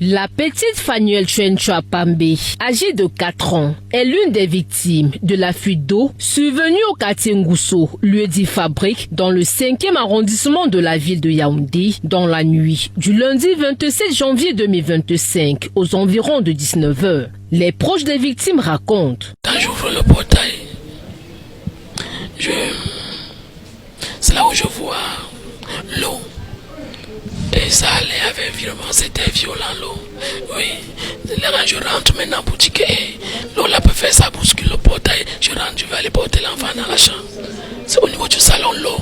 La petite Fanuel Chenchua Pambe, âgée de 4 ans, est l'une des victimes de la fuite d'eau survenue au quartier Ngousso, lieu dit fabrique, dans le 5e arrondissement de la ville de Yaoundé, dans la nuit du lundi 27 janvier 2025, aux environs de 19 h. Les proches des victimes racontent. Quand j'ouvre le portail, c'est là où je vois l'eau. Et ça allait avec vraiment, c'était violent l'eau. Oui, là je rentre maintenant en boutique et l'eau là peut faire ça bouscule le portail. Je rentre, je vais aller porter l'enfant dans la chambre. C'est au niveau du salon l'eau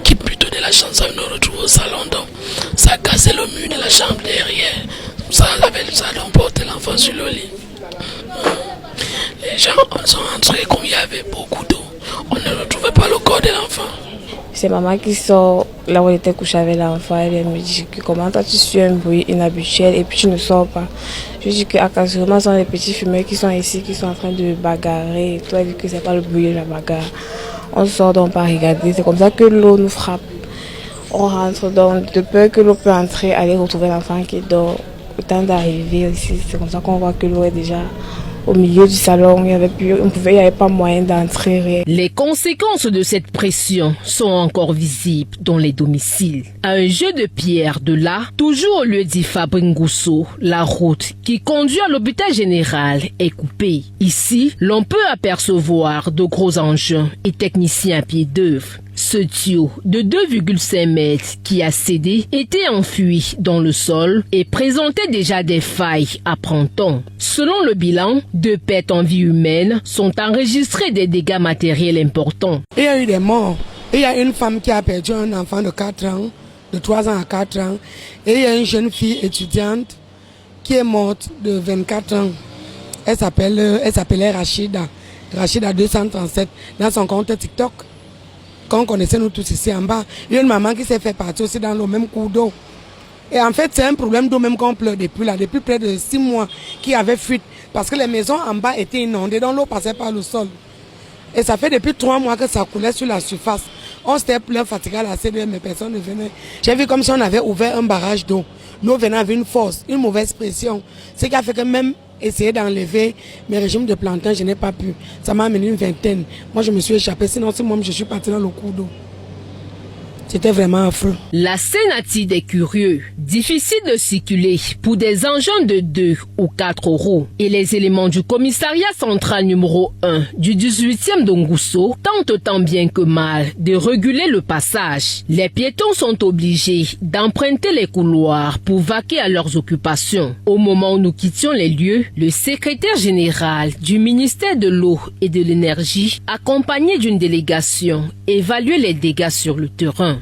qui plutôt de la chambre, ça me retrouve au salon. Donc ça a cassé le mur de la chambre derrière. Ça avait ça donc porter l'enfant sur le lit. Les gens sont entrés comme il y avait beaucoup d'eau. On ne retrouvait pas le corps de l'enfant. C'est maman qui sort là où elle était couchée avec l'enfant. Elle me dit que comment toi tu suis un bruit inhabituel et puis tu ne sors pas. Je dis que occasionnellement ce sont les petits fumeurs qui sont ici, qui sont en train de bagarrer. Et toi elle dit que c'est pas le bruit de la bagarre. On sort donc pas regarder. C'est comme ça que l'eau nous frappe. On rentre donc de peur que l'eau peut entrer, aller retrouver l'enfant qui dort. Au temps d'arriver ici, c'est comme ça qu'on voit que l'eau est déjà au milieu du salon. Il n'y avait pas moyen d'entrer. Les conséquences de cette pression sont encore visibles dans les domiciles. À un jeu de pierre de là, toujours au lieu dit Fabrique Ngousso, la route qui conduit à l'hôpital général est coupée. Ici, l'on peut apercevoir de gros engins et techniciens à pied d'œuvre. Ce tuyau de 2,5 mètres qui a cédé était enfui dans le sol et présentait déjà des failles à printemps. Selon le bilan, 2 pertes en vie humaine sont enregistrées, des dégâts matériels importants. Il y a eu des morts. Il y a une femme qui a perdu un enfant de 4 ans, de 3 ans à 4 ans. Et il y a une jeune fille étudiante qui est morte de 24 ans. Elle s'appelait Rachida. Rachida 237 dans son compte TikTok. Qu'on connaissait nous tous ici en bas. Il y a une maman qui s'est fait partir aussi dans le même cours d'eau. Et en fait, c'est un problème d'eau même qu'on pleure depuis près de 6 mois qui avait fuite. Parce que les maisons en bas étaient inondées, donc l'eau passait par le sol. Et ça fait depuis 3 mois que ça coulait sur la surface. On s'était plein fatigué à la CDM, mais personne ne venait. J'ai vu comme si on avait ouvert un barrage d'eau. L'eau venait avec une force, une mauvaise pression. Ce qui a fait que même essayer d'enlever mes régimes de plantain, je n'ai pas pu. Ça m'a amené une vingtaine. Moi, je me suis échappé. Sinon, si moi, je suis parti dans le cours d'eau. C'était vraiment affreux. La scène attire des curieux. Difficile de circuler pour des engins de 2 ou 4 roues. Et les éléments du commissariat central numéro 1 du 18e de Ngousso tentent tant bien que mal de réguler le passage. Les piétons sont obligés d'emprunter les couloirs pour vaquer à leurs occupations. Au moment où nous quittions les lieux, le secrétaire général du ministère de l'eau et de l'énergie, accompagné d'une délégation, évaluait les dégâts sur le terrain.